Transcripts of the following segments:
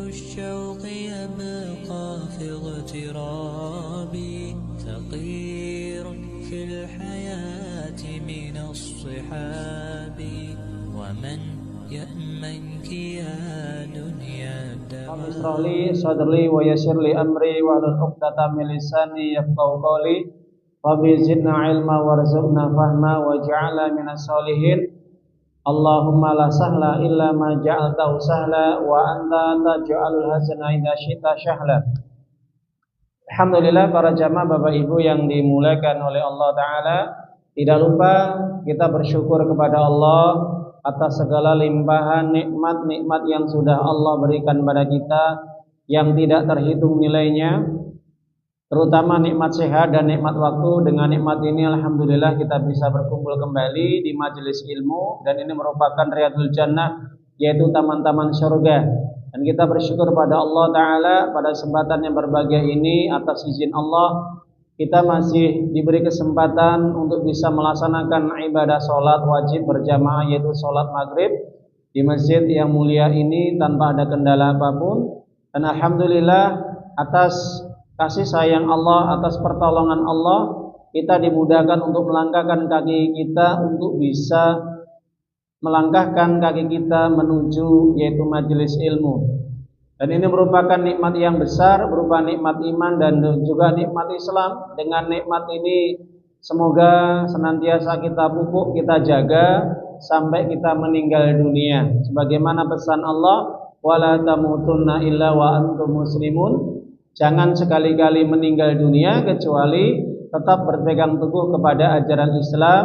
الشوق يبقى في اغترابي ثقير في الحياة من الصحاب ومن يأمنك يا دنيا الدوام. اشرح لي صدري ويسر لي أمري واحلل عقدة من لساني يفقهوا قولي Rabbi zidna ilma warzuqna fahma waj'alna minas solihin. Allahumma la sahla illa ma ja'altahu sahla wa anta taj'alul hazana idza syi'ta sahla. Alhamdulillah para jamaah Bapak Ibu yang dimuliakan oleh Allah Ta'ala, tidak lupa kita bersyukur kepada Allah atas segala limpahan nikmat-nikmat yang sudah Allah berikan pada kita yang tidak terhitung nilainya, terutama nikmat sehat dan nikmat waktu. Dengan nikmat ini alhamdulillah kita bisa berkumpul kembali di majelis ilmu, dan ini merupakan Riyadul Jannah, yaitu taman-taman surga. Dan kita bersyukur pada Allah Ta'ala pada kesempatan yang berbahagia ini, atas izin Allah kita masih diberi kesempatan untuk bisa melaksanakan ibadah sholat wajib berjamaah, yaitu sholat maghrib di masjid yang mulia ini tanpa ada kendala apapun. Dan alhamdulillah atas kasih sayang Allah, atas pertolongan Allah, kita dimudahkan untuk melangkahkan kaki kita untuk bisa melangkahkan kaki kita menuju yaitu majelis ilmu. Dan ini merupakan nikmat yang besar, berupa nikmat iman dan juga nikmat Islam. Dengan nikmat ini semoga senantiasa kita pupuk, kita jaga sampai kita meninggal dunia. Sebagaimana pesan Allah, wala tamutunna illa wa antum muslimun. Jangan sekali-kali meninggal dunia kecuali tetap berpegang teguh kepada ajaran Islam,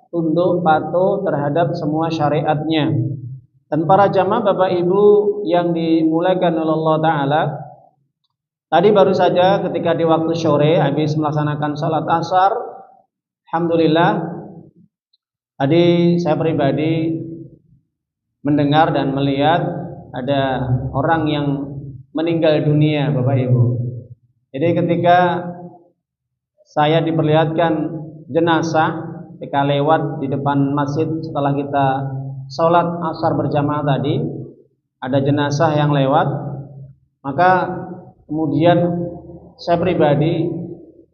tunduk patuh terhadap semua syariatnya. Dan para jamaah Bapak Ibu yang dimuliakan oleh Allah Ta'ala, tadi baru saja ketika di waktu sore habis melaksanakan salat asar, alhamdulillah tadi saya pribadi mendengar dan melihat ada orang yang meninggal dunia, Bapak Ibu. Jadi ketika saya diperlihatkan jenazah ketika lewat di depan masjid setelah kita sholat asar berjamaah tadi, ada jenazah yang lewat, maka kemudian saya pribadi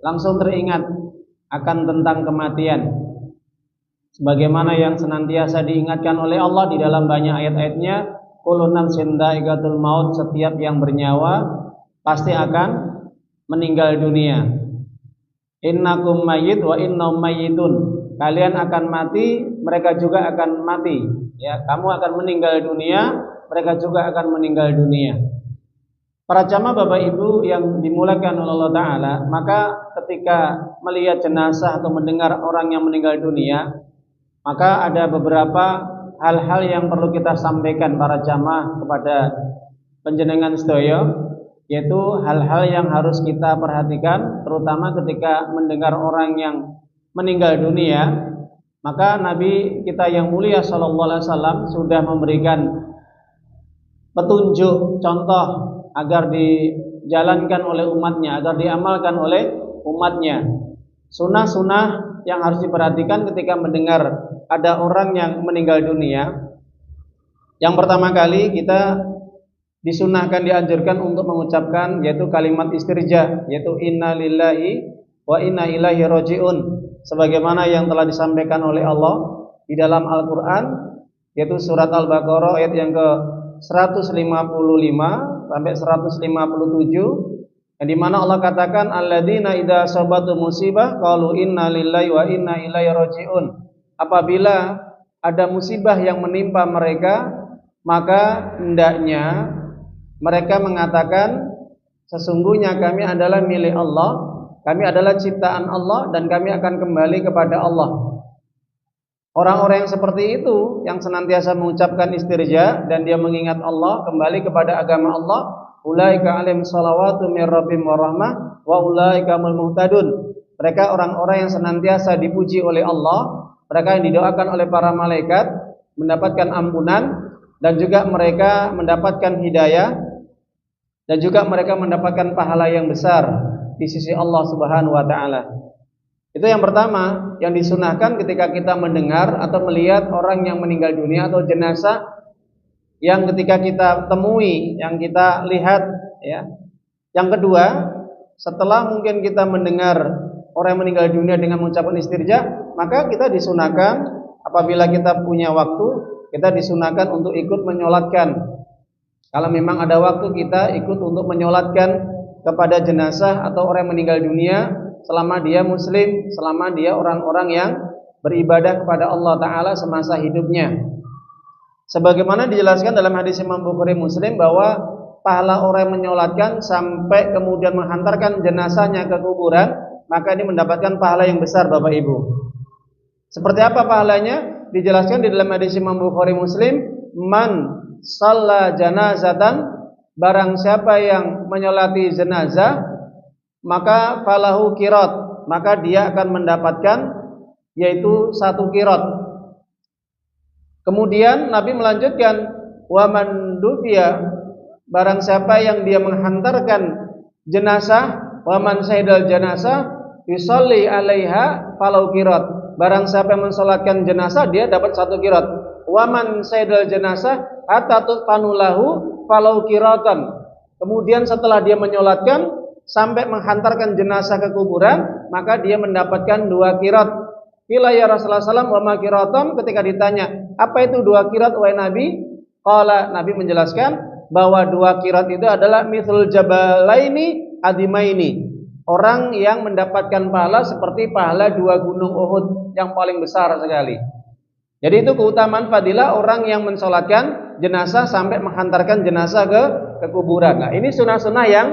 langsung teringat akan tentang kematian, sebagaimana yang senantiasa diingatkan oleh Allah di dalam banyak ayat-ayatnya. Kullu nafsin dha'iqatul maut, setiap yang bernyawa pasti akan meninggal dunia. Innakum mayyit wa innahum mayyitun, kalian akan mati, mereka juga akan mati. Ya, kamu akan meninggal dunia, mereka juga akan meninggal dunia. Para jamaah Bapak Ibu yang dimuliakan oleh Allah Ta'ala, maka ketika melihat jenazah atau mendengar orang yang meninggal dunia, maka ada beberapa hal-hal yang perlu kita sampaikan para jamaah kepada panjenengan sedaya, yaitu hal-hal yang harus kita perhatikan, terutama ketika mendengar orang yang meninggal dunia. Maka Nabi kita yang mulia sallallahu alaihi wasallam sudah memberikan petunjuk, contoh agar dijalankan oleh umatnya, agar diamalkan oleh umatnya. Sunnah-sunnah yang harus diperhatikan ketika mendengar ada orang yang meninggal dunia. Yang pertama kali kita disunahkan, dianjurkan untuk mengucapkan yaitu kalimat istirja, yaitu inna lillahi wa inna ilaihi rajiun, sebagaimana yang telah disampaikan oleh Allah di dalam Al-Quran, yaitu surat Al-Baqarah ayat yang ke 155 sampai 157, yang dimana Allah katakan alladzina idza asabatu musibah qalu inna lillahi wa inna ilaihi rajiun. Apabila ada musibah yang menimpa mereka, maka hendaknya mereka mengatakan sesungguhnya kami adalah milik Allah, kami adalah ciptaan Allah, dan kami akan kembali kepada Allah. Orang-orang yang seperti itu, yang senantiasa mengucapkan istirja dan dia mengingat Allah, kembali kepada agama Allah, ulaika alaihim shalawatu mir rabbihim wa rahmah wa ulaika humul muhtadun. Mereka orang-orang yang senantiasa dipuji oleh Allah, mereka yang didoakan oleh para malaikat, mendapatkan ampunan, dan juga mereka mendapatkan hidayah, dan juga mereka mendapatkan pahala yang besar di sisi Allah Subhanahu wa Ta'ala. Itu yang pertama yang disunahkan ketika kita mendengar atau melihat orang yang meninggal dunia atau jenazah yang ketika kita temui, yang kita lihat, ya. Yang kedua, setelah mungkin kita mendengar orang yang meninggal dunia dengan mengucapkan istirja, maka kita disunahkan apabila kita punya waktu, kita disunahkan untuk ikut menyolatkan. Kalau memang ada waktu, kita ikut untuk menyolatkan kepada jenazah atau orang yang meninggal dunia selama dia muslim, selama dia orang-orang yang beribadah kepada Allah Ta'ala semasa hidupnya. Sebagaimana dijelaskan dalam hadis Imam Bukhari Muslim bahwa pahala orang yang menyolatkan sampai kemudian menghantarkan jenazahnya ke kuburan, maka ini mendapatkan pahala yang besar, Bapak Ibu. Seperti apa pahalanya? Dijelaskan di dalam hadis Imam Bukhari Muslim, man shalla janazatan, barang siapa yang menyolati jenazah, maka falahu qirat, maka dia akan mendapatkan yaitu 1 qirat. Kemudian Nabi melanjutkan, wa man dufiya, barang siapa yang dia menghantarkan jenazah, wa man syahidal janazah yusalli alaiha falau qirat, barang siapa yang mensolatkan jenazah dia dapat 1 qirat. Wa man syahidal janazah hatta tutfanu lahu falau qiratan, kemudian setelah dia menyolatkan sampai menghantarkan jenazah ke kuburan, maka dia mendapatkan 2 qirat. Qila ya Rasulullah sallallahu alaihi wasallam wa ma qiratan, ketika ditanya apa itu 2 qirat wahai Nabi, qala, Nabi menjelaskan bahwa 2 qirat itu adalah mithlul jabalaini adimaini, orang yang mendapatkan pahala seperti pahala 2 gunung Uhud yang paling besar sekali. Jadi itu keutamaan fadilah orang yang mensolatkan jenazah sampai menghantarkan jenazah ke kuburan. Nah, ini sunnah-sunnah yang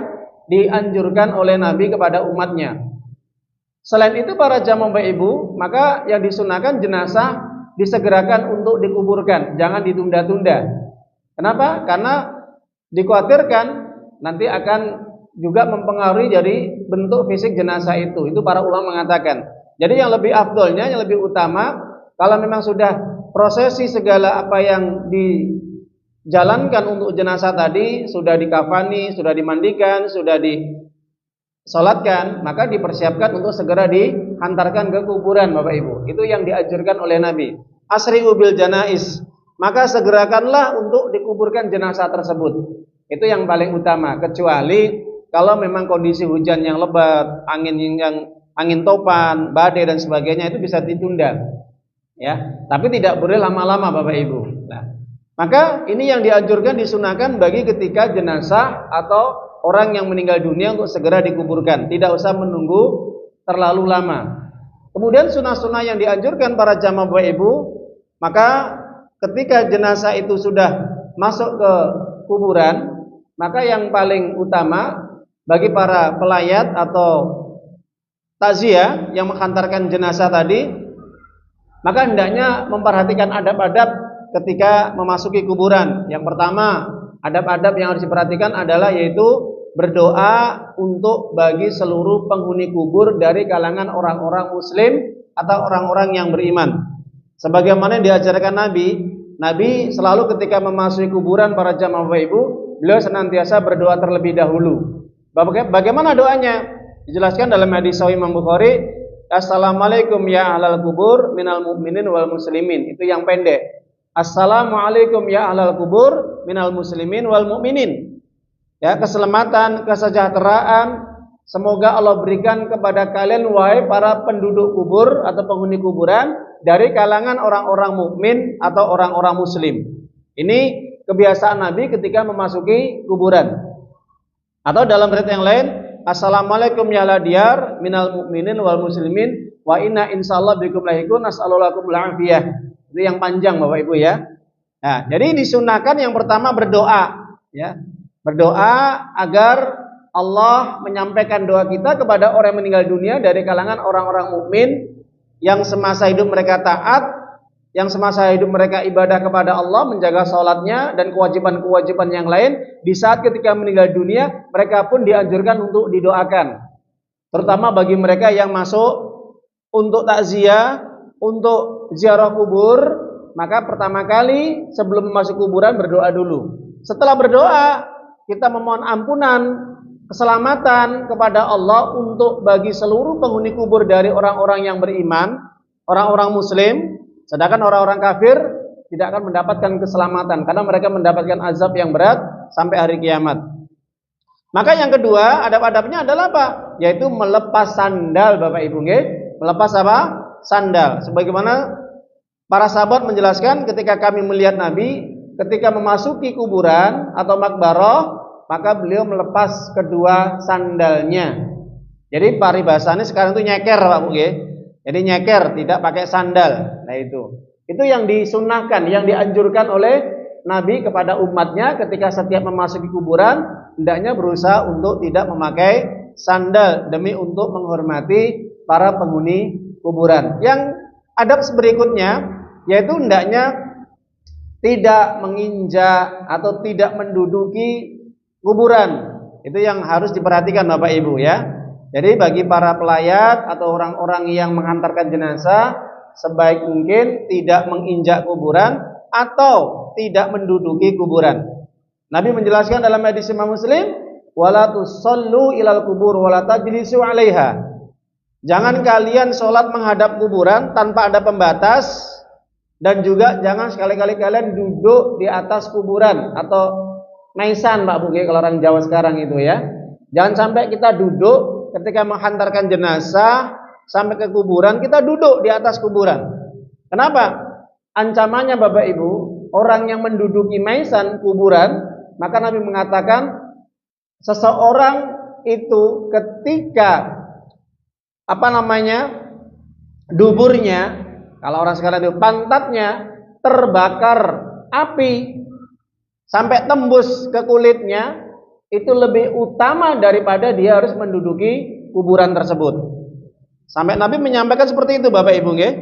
dianjurkan oleh Nabi kepada umatnya. Selain itu para jamaah Bapak Ibu, maka yang disunahkan jenazah disegerakan untuk dikuburkan, jangan ditunda-tunda. Kenapa? Karena dikhawatirkan nanti akan juga mempengaruhi dari bentuk fisik jenazah itu. Itu para ulama mengatakan. Jadi yang lebih afdolnya, yang lebih utama, kalau memang sudah prosesi segala apa yang dijalankan untuk jenazah tadi, sudah dikafani, sudah dimandikan, sudah disolatkan, maka dipersiapkan untuk segera dihantarkan ke kuburan, Bapak Ibu. Itu yang dianjurkan oleh Nabi. Asri'u bil janais, maka segerakanlah untuk dikuburkan jenazah tersebut. Itu yang paling utama. Kecuali kalau memang kondisi hujan yang lebat, angin topan, badai dan sebagainya, itu bisa ditunda. Ya, tapi tidak boleh lama-lama, Bapak Ibu. Nah, maka ini yang dianjurkan, disunahkan bagi ketika jenazah atau orang yang meninggal dunia untuk segera dikuburkan, tidak usah menunggu terlalu lama. Kemudian sunnah-sunnah yang dianjurkan para jamaah Bapak Ibu, maka ketika jenazah itu sudah masuk ke kuburan, maka yang paling utama bagi para pelayat atau takziah yang menghantarkan jenazah tadi, maka hendaknya memperhatikan adab-adab ketika memasuki kuburan. Yang pertama, adab-adab yang harus diperhatikan adalah yaitu berdoa untuk bagi seluruh penghuni kubur dari kalangan orang-orang muslim atau orang-orang yang beriman. Sebagaimana yang diajarkan Nabi selalu ketika memasuki kuburan para jamaah Bapak Ibu, beliau senantiasa berdoa terlebih dahulu. Bagaimana doanya? Dijelaskan dalam hadis Sahih Imam Bukhari, Assalamualaikum ya ahlal kubur minal mu'minin wal muslimin. Itu yang pendek. Assalamualaikum ya ahlal kubur minal muslimin wal mu'minin. Ya, keselamatan, kesejahteraan semoga Allah berikan kepada kalian wahai para penduduk kubur atau penghuni kuburan dari kalangan orang-orang mukmin atau orang-orang muslim. Ini kebiasaan Nabi ketika memasuki kuburan. Atau dalam riwayat yang lain, Assalamualaikum ya ahla diyar minal mu'minin wal muslimin wa inna insyaallah bikum lahiqun nas'alulakumul afiyah. Itu yang panjang Bapak Ibu ya. Nah, jadi disunahkan yang pertama berdoa, ya. Berdoa agar Allah menyampaikan doa kita kepada orang yang meninggal dunia dari kalangan orang-orang mukmin yang semasa hidup mereka taat, yang semasa hidup mereka ibadah kepada Allah, menjaga sholatnya dan kewajiban-kewajiban yang lain. Di saat ketika meninggal dunia, mereka pun dianjurkan untuk didoakan. Terutama bagi mereka yang masuk untuk takziah, untuk ziarah kubur, maka pertama kali sebelum masuk kuburan berdoa dulu. Setelah berdoa, kita memohon ampunan, keselamatan kepada Allah untuk bagi seluruh penghuni kubur dari orang-orang yang beriman, orang-orang muslim. Sedangkan orang-orang kafir tidak akan mendapatkan keselamatan karena mereka mendapatkan azab yang berat sampai hari kiamat. Maka yang kedua, adab-adabnya adalah apa? Yaitu melepas sandal, Bapak Ibu nggih. Melepas apa? Sandal. Sebagaimana para sahabat menjelaskan ketika kami melihat Nabi ketika memasuki kuburan atau makbarah, maka beliau melepas kedua sandalnya. Jadi paribasannya sekarang itu nyeker, Pak Bu nggih. Jadi nyeker, tidak pakai sandal. Nah itu yang disunnahkan, yang dianjurkan oleh Nabi kepada umatnya ketika setiap memasuki kuburan hendaknya berusaha untuk tidak memakai sandal demi untuk menghormati para penghuni kuburan. Yang adab berikutnya yaitu hendaknya tidak menginjak atau tidak menduduki kuburan. Itu yang harus diperhatikan Bapak Ibu ya. Jadi bagi para pelayat atau orang-orang yang menghantarkan jenazah sebaik mungkin tidak menginjak kuburan atau tidak menduduki kuburan. Nabi menjelaskan dalam hadis Imam Muslim, wala tusallu ilal kubur wala tajlisu 'alaiha. Jangan kalian sholat menghadap kuburan tanpa ada pembatas, dan juga jangan sekali-kali kalian duduk di atas kuburan atau maisan, Pak Bu, kalau orang Jawa sekarang itu ya. Jangan sampai kita duduk ketika menghantarkan jenazah sampai ke kuburan, kita duduk di atas kuburan. Kenapa? Ancamannya Bapak Ibu, orang yang menduduki maisan kuburan, maka Nabi mengatakan seseorang itu ketika duburnya, kalau orang sekarang itu pantatnya terbakar api sampai tembus ke kulitnya, itu lebih utama daripada dia harus menduduki kuburan tersebut. Sampai Nabi menyampaikan seperti itu Bapak Ibu nggih.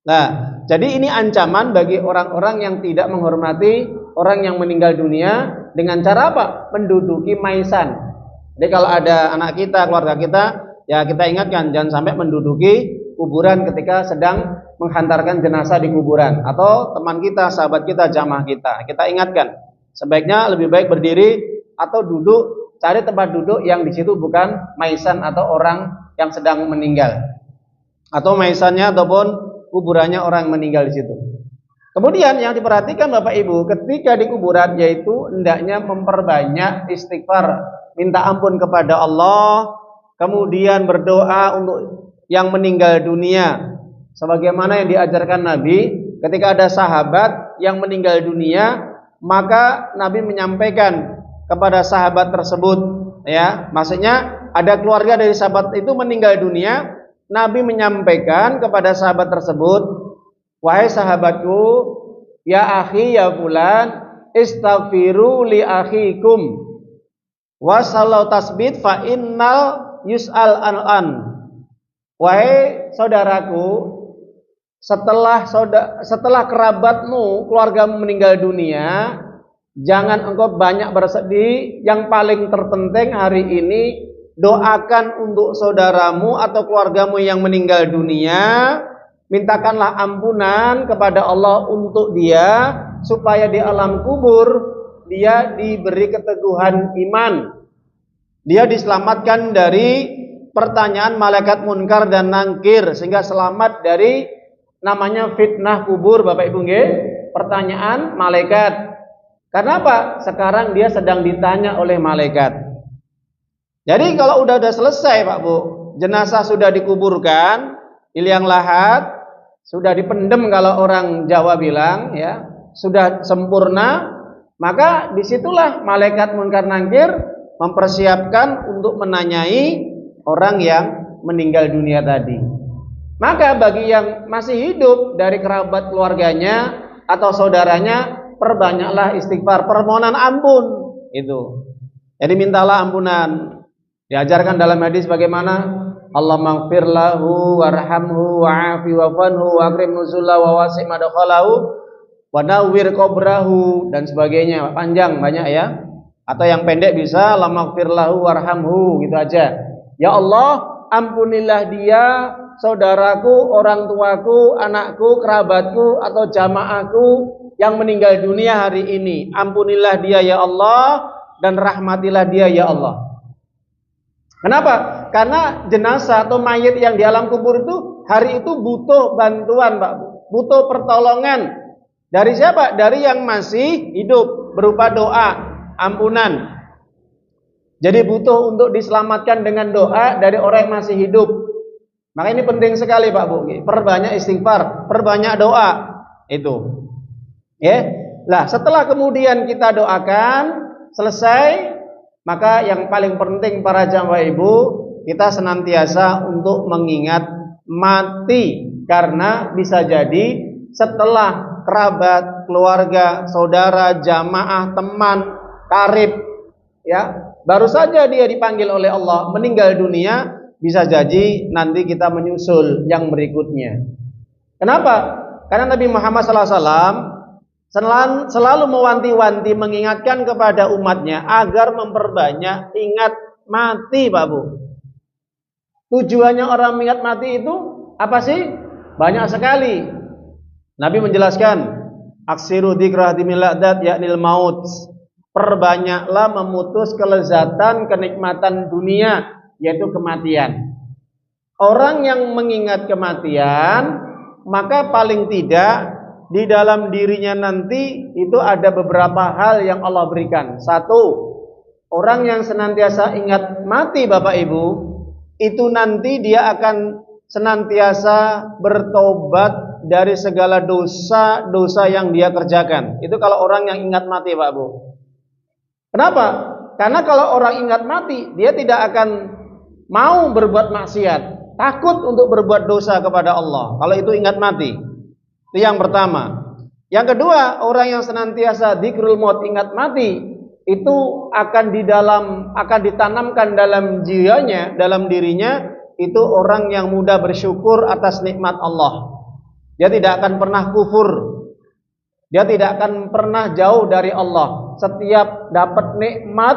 Nah, jadi ini ancaman bagi orang-orang yang tidak menghormati orang yang meninggal dunia dengan cara apa? Menduduki maisan. Jadi kalau ada anak kita, keluarga kita, ya kita ingatkan jangan sampai menduduki kuburan ketika sedang menghantarkan jenazah di kuburan, atau teman kita, sahabat kita, jamaah kita ingatkan sebaiknya lebih baik berdiri atau duduk, cari tempat duduk yang di situ bukan maisan atau orang yang sedang meninggal, atau maisannya ataupun kuburannya orang meninggal di situ. Kemudian yang diperhatikan Bapak Ibu ketika di kuburan yaitu hendaknya memperbanyak istighfar, minta ampun kepada Allah, kemudian berdoa untuk yang meninggal dunia. Sebagaimana yang diajarkan Nabi ketika ada sahabat yang meninggal dunia, maka Nabi menyampaikan kepada sahabat tersebut ya, maksudnya ada keluarga dari sahabat itu meninggal dunia, Nabi menyampaikan kepada sahabat tersebut, wahai sahabatku, ya akhi ya fulan, istaghfiru li akhikum wasallau tasbit fa innal yus'al an. Wahai saudaraku, setelah kerabatmu, keluargamu meninggal dunia, jangan engkau banyak bersedih. Yang paling terpenting hari ini doakan untuk saudaramu atau keluargamu yang meninggal dunia, mintakanlah ampunan kepada Allah untuk dia supaya di alam kubur dia diberi keteguhan iman, dia diselamatkan dari pertanyaan malaikat munkar dan nangkir, sehingga selamat dari namanya fitnah kubur Bapak Ibu nggih, pertanyaan malaikat. Karena apa? Sekarang dia sedang ditanya oleh malaikat. Jadi kalau udah selesai Pak Bu, jenazah sudah dikuburkan, liang lahat, sudah dipendem kalau orang Jawa bilang ya, sudah sempurna, maka disitulah malaikat munkar nangkir mempersiapkan untuk menanyai orang yang meninggal dunia tadi. Maka bagi yang masih hidup dari kerabat keluarganya atau saudaranya, perbanyaklah istighfar, permohonan ampun itu. Jadi mintalah ampunan. Diajarkan dalam hadis bagaimana Allahumma ighfir lahu warhamhu wa'afi wa'fanhu wa akrim nuzulahu wa wasi' madkhalahu wa nawwir qabrahu dan sebagainya. Panjang banyak ya. Atau yang pendek bisa Allahumma ighfir lahu warhamhu, gitu aja. Ya Allah, ampunilah dia, saudaraku, orang tuaku, anakku, kerabatku atau jamaahku yang meninggal dunia hari ini. Ampunilah dia ya Allah dan rahmatilah dia ya Allah. Kenapa? Karena jenazah atau mayit yang di alam kubur itu hari itu butuh bantuan Pak, butuh pertolongan. Dari siapa? Dari yang masih hidup, berupa doa, ampunan. Jadi butuh untuk diselamatkan dengan doa dari orang yang masih hidup. Maka ini penting sekali Pak Bu. Perbanyak istighfar, perbanyak doa. Itu. Ya. Lah, setelah kemudian kita doakan, selesai, maka yang paling penting para jamaah Ibu, kita senantiasa untuk mengingat mati. Karena bisa jadi setelah kerabat, keluarga, saudara, jamaah, teman, karib, ya, baru saja dia dipanggil oleh Allah meninggal dunia, bisa jadi nanti kita menyusul yang berikutnya. Kenapa? Karena Nabi Muhammad SAW selalu mewanti-wanti, mengingatkan kepada umatnya agar memperbanyak ingat mati, Pak Bu. Tujuannya orang mengingat mati itu apa sih? Banyak sekali. Nabi menjelaskan, aksiru dzikrah dimila'dat yaknil maut. Perbanyaklah memutus kelezatan, kenikmatan dunia, yaitu kematian. Orang yang mengingat kematian, maka paling tidak di dalam dirinya nanti itu ada beberapa hal yang Allah berikan. Satu, orang yang senantiasa ingat mati Bapak Ibu, itu nanti dia akan senantiasa bertobat dari segala dosa-dosa yang dia kerjakan. Itu kalau orang yang ingat mati Pak Bu. Kenapa? Karena kalau orang ingat mati, dia tidak akan mau berbuat maksiat, takut untuk berbuat dosa kepada Allah. Kalau itu ingat mati. Itu yang pertama. Yang kedua, orang yang senantiasa dzikrul maut, ingat mati, itu akan ditanamkan dalam jiwanya, dalam dirinya, itu orang yang mudah bersyukur atas nikmat Allah. Dia tidak akan pernah kufur. Dia tidak akan pernah jauh dari Allah. Setiap dapat nikmat,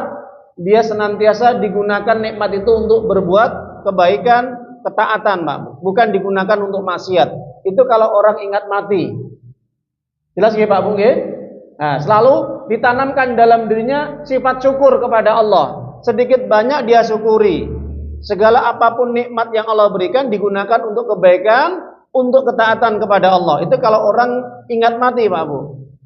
dia senantiasa digunakan nikmat itu untuk berbuat kebaikan, ketaatan, Pak. Bukan digunakan untuk maksiat. Itu kalau orang ingat mati. Jelas ya Pak Bung? Nah, selalu ditanamkan dalam dirinya sifat syukur kepada Allah. Sedikit banyak dia syukuri. Segala apapun nikmat yang Allah berikan digunakan untuk kebaikan, untuk ketaatan kepada Allah. Itu kalau orang ingat mati Pak Bu.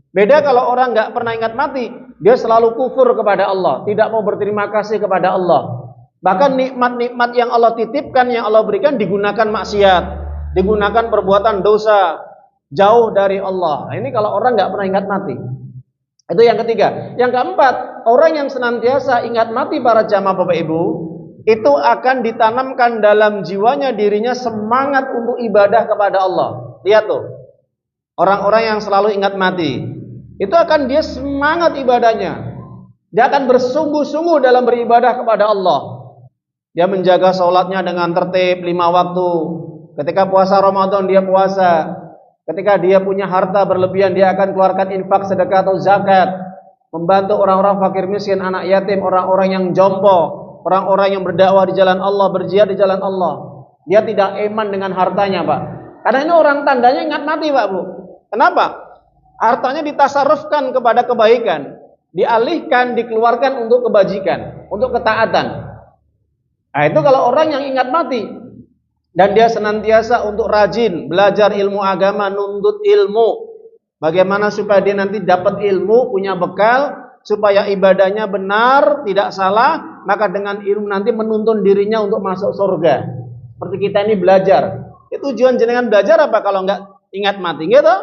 Beda kalau orang nggak pernah ingat mati, dia selalu kufur kepada Allah, tidak mau berterima kasih kepada Allah. Bahkan nikmat-nikmat yang Allah titipkan, yang Allah berikan digunakan maksiat, digunakan perbuatan dosa, jauh dari Allah. Nah, ini kalau orang nggak pernah ingat mati. Itu yang ketiga. Yang keempat, orang yang senantiasa ingat mati para jamaah Bapak Ibu, itu akan ditanamkan dalam jiwanya, dirinya semangat untuk ibadah kepada Allah. Lihat tuh, orang-orang yang selalu ingat mati, itu akan dia semangat ibadahnya. Dia akan bersungguh-sungguh dalam beribadah kepada Allah. Dia menjaga sholatnya dengan tertib 5 waktu. Ketika puasa Ramadan dia puasa. Ketika dia punya harta berlebihan, dia akan keluarkan infak, sedekah atau zakat. Membantu orang-orang fakir miskin, anak yatim, orang-orang yang jompo, orang-orang yang berdakwah di jalan Allah, berjihad di jalan Allah. Dia tidak eman dengan hartanya Pak. Karena ini orang tandanya ingat mati Pak Bu. Kenapa? Hartanya ditasarrufkan kepada kebaikan, dialihkan, dikeluarkan untuk kebajikan, untuk ketaatan. Nah itu kalau orang yang ingat mati. Dan dia senantiasa untuk rajin belajar ilmu agama, nuntut ilmu. Bagaimana supaya dia nanti dapat ilmu, punya bekal, supaya ibadahnya benar, tidak salah. Maka dengan ilmu nanti menuntun dirinya untuk masuk surga. Seperti kita ini belajar. Itu tujuan jenengan belajar apa kalau nggak ingat mati gitu?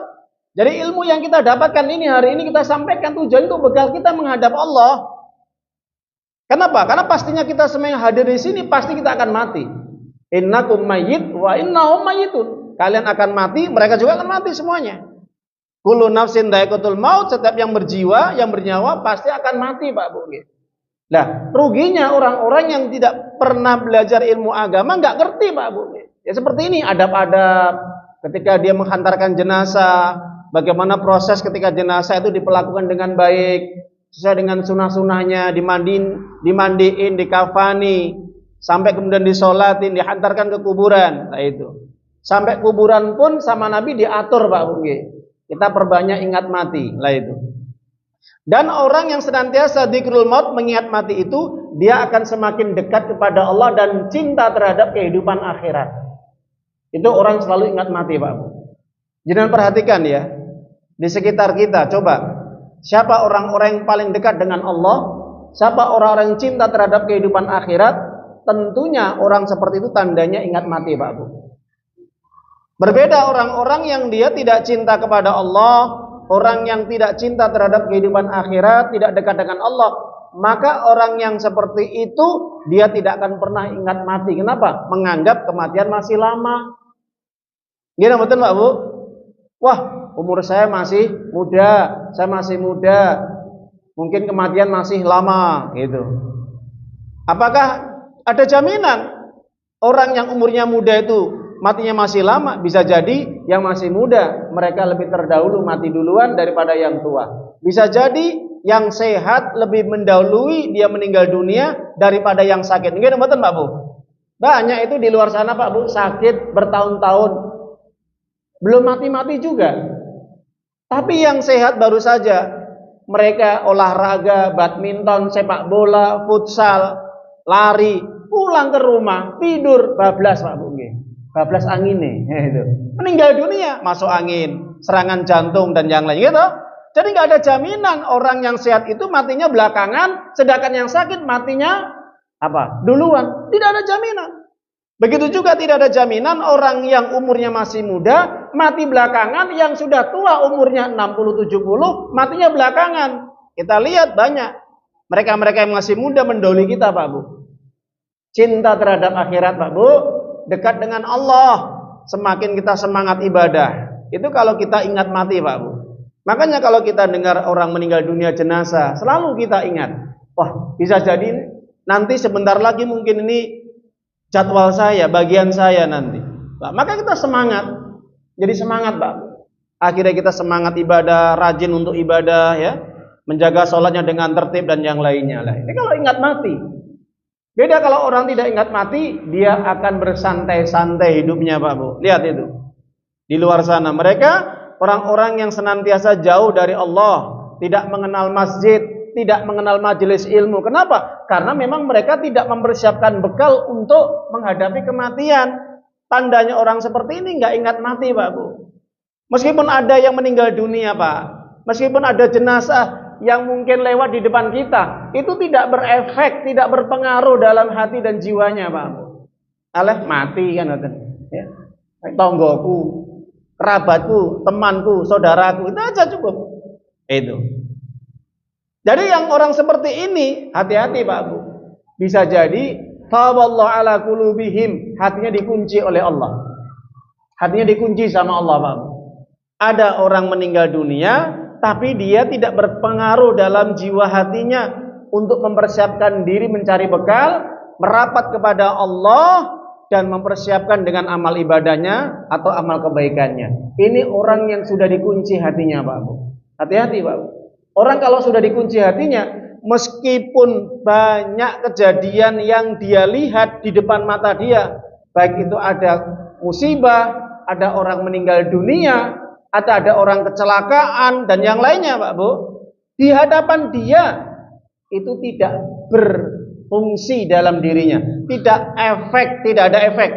Jadi ilmu yang kita dapatkan ini hari ini kita sampaikan, tujuan itu bekal kita menghadap Allah. Kenapa? Karena pastinya kita semua yang hadir di sini pasti kita akan mati. Innakum mayyit wa innahum mayyitun. Kalian akan mati, mereka juga akan mati semuanya. Kullu nafsin dha'iqatul maut, setiap yang berjiwa, yang bernyawa pasti akan mati, Pak Bu. Nah, ruginya orang-orang yang tidak pernah belajar ilmu agama nggak ngerti, Pak Bu. Ya seperti ini, adab-adab ketika dia menghantarkan jenazah, bagaimana proses ketika jenazah itu diperlakukan dengan baik, sesuai dengan sunnah-sunnahnya, dimandiin, dikafani, sampai kemudian disolatin, dihantarkan ke kuburan. Nah itu. Sampai kuburan pun sama Nabi diatur Pak Bu. Kita perbanyak ingat mati. Lah itu. Dan orang yang senantiasa dzikrul maut, mengingat mati itu, dia akan semakin dekat kepada Allah dan cinta terhadap kehidupan akhirat. Itu orang selalu ingat mati Pak Bu. Jangan perhatikan ya. di sekitar kita. Coba, siapa orang-orang yang paling dekat dengan Allah? Siapa orang-orang yang cinta terhadap kehidupan akhirat? Tentunya orang seperti itu tandanya ingat mati, Pak Bu. Berbeda orang-orang yang dia tidak cinta kepada Allah, orang yang tidak cinta terhadap kehidupan akhirat, tidak dekat dengan Allah, maka orang yang seperti itu dia tidak akan pernah ingat mati. Kenapa? Menganggap kematian masih lama. Gini betul Pak Bu? Wah, umur saya masih muda, mungkin kematian masih lama gitu. Apakah ada jaminan orang yang umurnya muda itu matinya masih lama? Bisa jadi yang masih muda mereka lebih terdahulu mati duluan daripada yang tua. Bisa jadi yang sehat lebih mendahului dia meninggal dunia daripada yang sakit. Mungkin betul Pak Bu? Banyak itu di luar sana Pak Bu, sakit bertahun-tahun belum mati-mati juga. Tapi yang sehat baru saja mereka olahraga, badminton, sepak bola, futsal, lari, pulang ke rumah tidur bablas Pak Bu. Bablas angin nih, itu meninggal dunia, masuk angin, serangan jantung dan yang lain gitu. Jadi nggak ada jaminan orang yang sehat itu matinya belakangan, sedangkan yang sakit matinya apa? Duluan. Tidak ada jaminan. Begitu juga tidak ada jaminan orang yang umurnya masih muda mati belakangan, yang sudah tua umurnya 60-70 matinya belakangan. Kita lihat banyak mereka-mereka yang masih muda mendahului kita Pak Bu. Cinta terhadap akhirat Pak Bu, dekat dengan Allah, semakin kita semangat ibadah. Itu kalau kita ingat mati Pak Bu. Makanya kalau kita dengar orang meninggal dunia jenazah, selalu kita ingat, wah bisa jadi nanti sebentar lagi mungkin ini jadwal saya, bagian saya nanti. Nah, maka kita semangat, jadi semangat Pak. Akhirnya kita semangat ibadah, rajin untuk ibadah ya, menjaga sholatnya dengan tertib dan yang lainnya lah. Ini kalau ingat mati. Beda kalau orang tidak ingat mati, dia akan bersantai-santai hidupnya Pak Bu. Lihat itu. Di luar sana mereka orang-orang yang senantiasa jauh dari Allah, tidak mengenal masjid, tidak mengenal majelis ilmu. Kenapa? Karena memang mereka tidak mempersiapkan bekal untuk menghadapi kematian. Tandanya orang seperti ini nggak ingat mati Pak Bu. Meskipun ada yang meninggal dunia Pak, meskipun ada jenazah yang mungkin lewat di depan kita, itu tidak berefek, tidak berpengaruh dalam hati dan jiwanya Pak Bu. Alah mati kan ya. Tonggoku, kerabatku, temanku, saudaraku, itu aja cukup. Itu. Jadi yang orang seperti ini hati-hati Pak Bu. Bisa jadi taballahu ala qulubihim, hatinya dikunci oleh Allah. Hatinya dikunci sama Allah Pak Bu. Ada orang meninggal dunia tapi dia tidak berpengaruh dalam jiwa hatinya untuk mempersiapkan diri mencari bekal, merapat kepada Allah dan mempersiapkan dengan amal ibadahnya atau amal kebaikannya. Ini orang yang sudah dikunci hatinya Pak Bu. Hati-hati Pak Bu. Orang kalau sudah dikunci hatinya, meskipun banyak kejadian yang dia lihat di depan mata dia, baik itu ada musibah, ada orang meninggal dunia, ada orang kecelakaan dan yang lainnya Pak Bu, di hadapan dia itu tidak berfungsi dalam dirinya, tidak ada efek.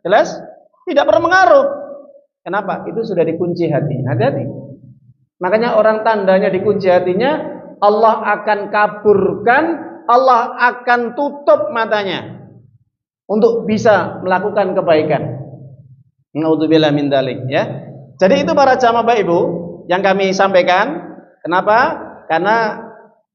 Jelas? Tidak berpengaruh. Kenapa? Itu sudah dikunci hatinya. Hati-hati. Makanya orang tandanya dikunci hatinya, Allah akan kaburkan, Allah akan tutup matanya untuk bisa melakukan kebaikan. Naudzubillah min dzalik ya. Jadi itu para jamaah Bapak Ibu yang kami sampaikan. Kenapa? Karena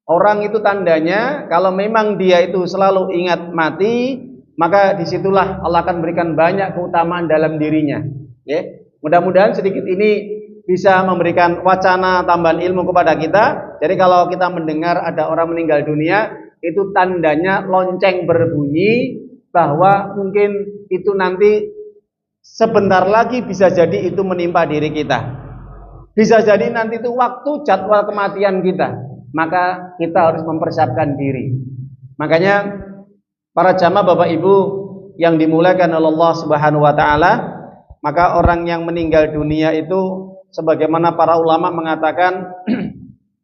orang itu tandanya kalau memang dia itu selalu ingat mati, maka disitulah Allah akan berikan banyak keutamaan dalam dirinya. Ya. Mudah-mudahan sedikit ini bisa memberikan wacana tambahan ilmu kepada kita. Jadi kalau kita mendengar ada orang meninggal dunia, itu tandanya lonceng berbunyi bahwa mungkin itu nanti sebentar lagi bisa jadi itu menimpa diri kita. Bisa jadi nanti itu waktu jadwal kematian kita. Maka kita harus mempersiapkan diri. Makanya para jamaah Bapak Ibu yang dimuliakan oleh Allah Subhanahu wa taala, maka orang yang meninggal dunia itu sebagaimana para ulama mengatakan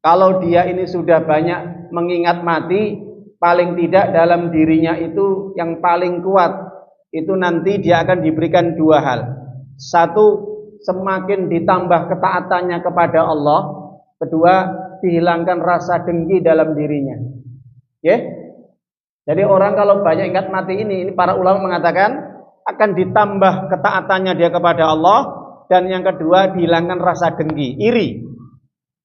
kalau dia ini sudah banyak mengingat mati, paling tidak dalam dirinya itu yang paling kuat itu nanti dia akan diberikan dua hal. Satu, semakin ditambah ketaatannya kepada Allah. Kedua, dihilangkan rasa dengki dalam dirinya. Ya. Jadi orang kalau banyak ingat mati ini para ulama mengatakan akan ditambah ketaatannya dia kepada Allah, dan yang kedua dihilangkan rasa dengki, iri.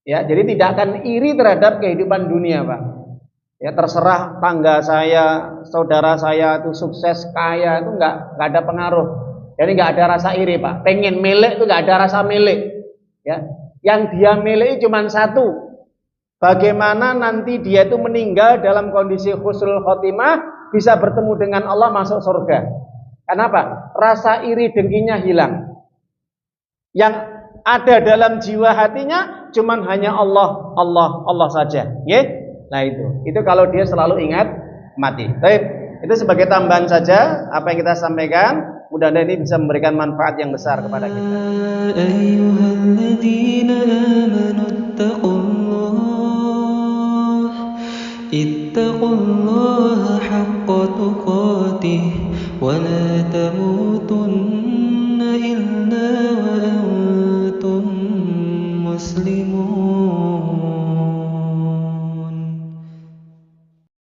Ya, jadi tidak akan iri terhadap kehidupan dunia, Pak. Ya, terserah tangga saya, saudara saya itu sukses, kaya, itu enggak ada pengaruh. Jadi enggak ada rasa iri, Pak. Pengen milik itu enggak ada rasa milik. Ya. Yang dia miliki cuma satu. Bagaimana nanti dia itu meninggal dalam kondisi husnul khotimah, bisa bertemu dengan Allah, masuk surga. Kenapa? Rasa iri dengkinya hilang. Yang ada dalam jiwa hatinya cuman hanya Allah, Allah, Allah saja. Ya? Nah itu kalau dia selalu ingat mati. Baik, itu sebagai tambahan saja apa yang kita sampaikan. Mudah-mudahan ini bisa memberikan manfaat yang besar kepada kita. Ayyuhalladzina amanu ittaqullaha haqqa tuqatih wa la tamutunna